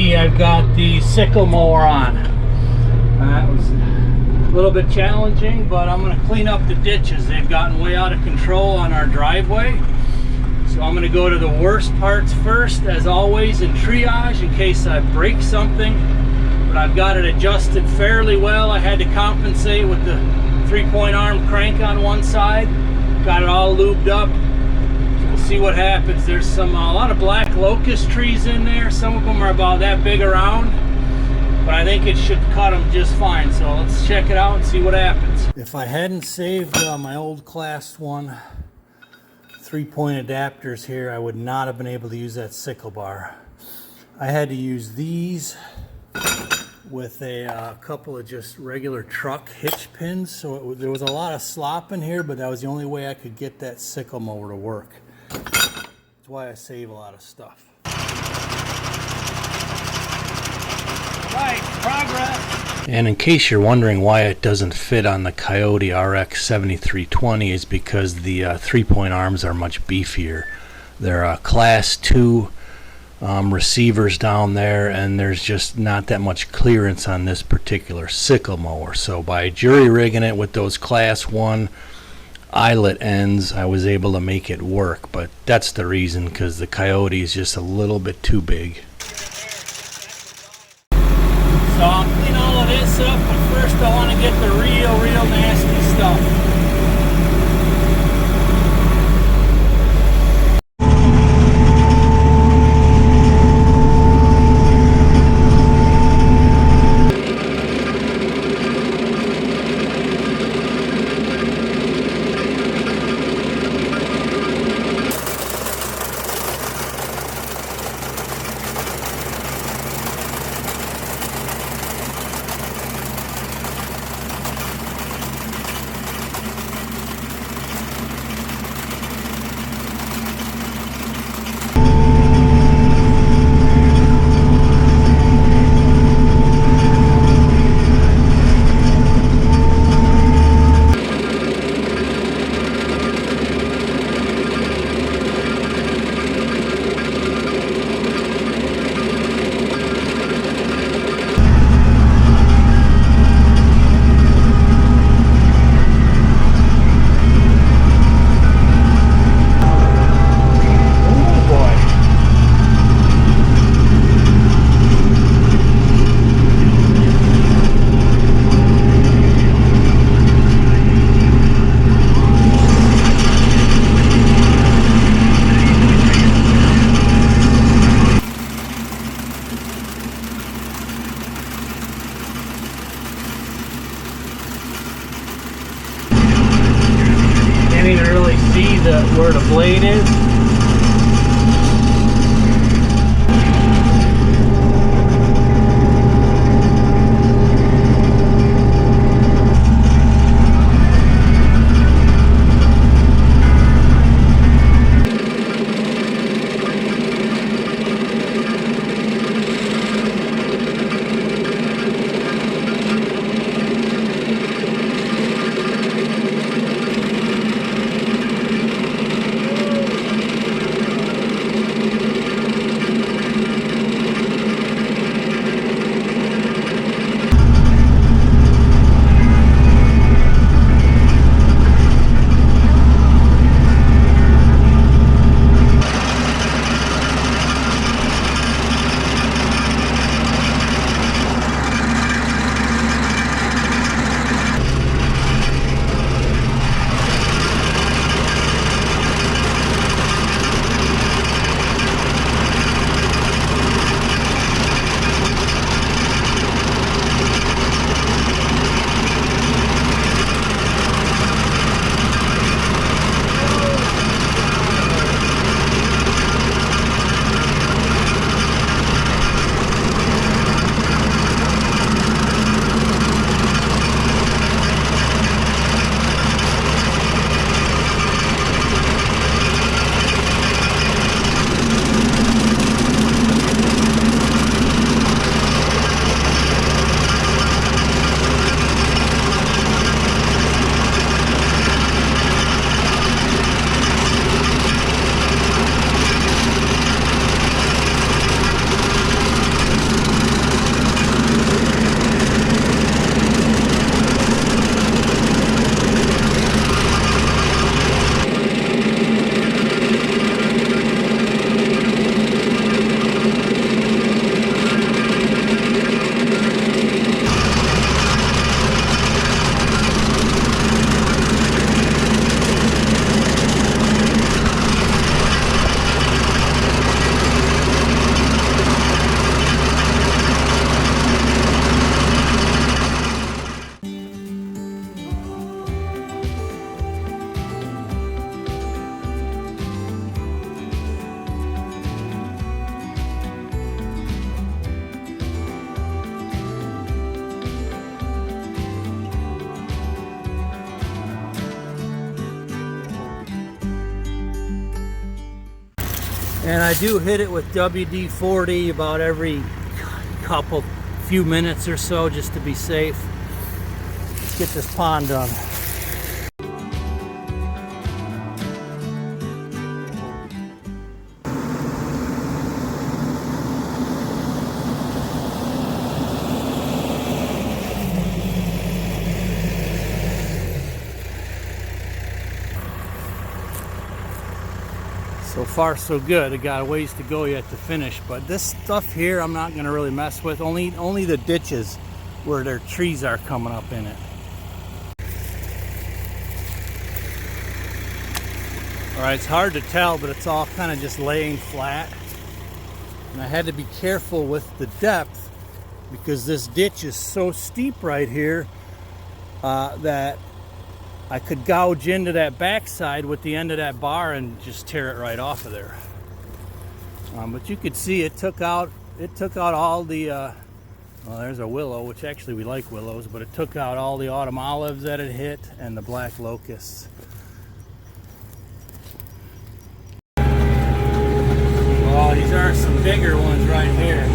see, I've got the Sickle mower on. That was a little bit challenging, but I'm going to clean up the ditches. They've gotten way out of control on our driveway. So I'm going to go to the worst parts first, as always, and triage in case I break something. But I've got it adjusted fairly well. I had to compensate with the 3-point arm crank on one side. Got it all lubed up. So we'll see what happens. There's a lot of black locust trees in there. Some of them are about that big around, but I think it should cut them just fine. So let's check it out and see what happens. If I hadn't saved my old Class 1 3-point adapters here, I would not have been able to use that sickle bar. I had to use these with a couple of just regular truck hitch pins, so there was a lot of slop in here, but that was the only way I could get that sickle mower to work. That's why I save a lot of stuff. Right, progress. And in case you're wondering why it doesn't fit on the Coyote RX 7320, is because the 3-point arms are much beefier. They're Class 2 receivers down there, and there's just not that much clearance on this particular sickle mower. So by jury rigging it with those Class 1 eyelet ends, I was able to make it work. But that's the reason, because the Coyote is just a little bit too big. So I'll clean all of this up, but first I want to get the real nasty stuff. Where the blade is. And I do hit it with WD-40 about every few minutes or so, just to be safe. Let's get this pond done. So far so good. I got a ways to go yet to finish, but this stuff here I'm not going to really mess with. Only the ditches where their trees are coming up in it. Alright, it's hard to tell, but it's all kind of just laying flat. And I had to be careful with the depth because this ditch is so steep right here that I could gouge into that backside with the end of that bar and just tear it right off of there. But you could see it took out all the well, there's a willow, which actually we like willows, but it took out all the autumn olives that it hit and the black locusts. Oh, these are some bigger ones right here.